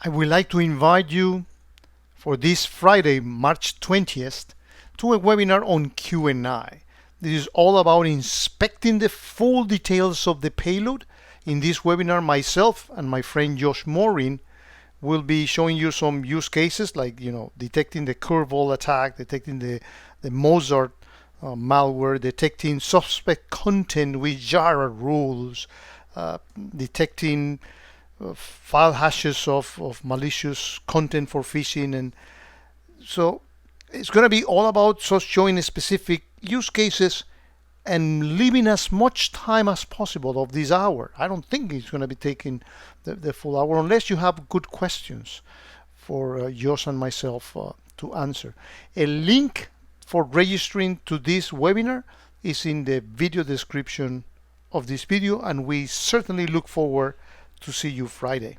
I would like to invite you for this Friday, March 20th, to a webinar on QNI. This is all about inspecting the full details of the payload. In this webinar, myself and my friend Josh Morin will be showing you some use cases like, detecting the curveball attack, detecting the Mozart malware, detecting suspect content with Jara rules, detecting file hashes of malicious content for phishing. And so it's going to be all about just showing specific use cases and leaving as much time as possible of this hour. I don't think it's going to be taking the full hour unless you have good questions for Josh and myself to answer. A link for registering to this webinar is in the video description of this video, and we certainly look forward to see you Friday.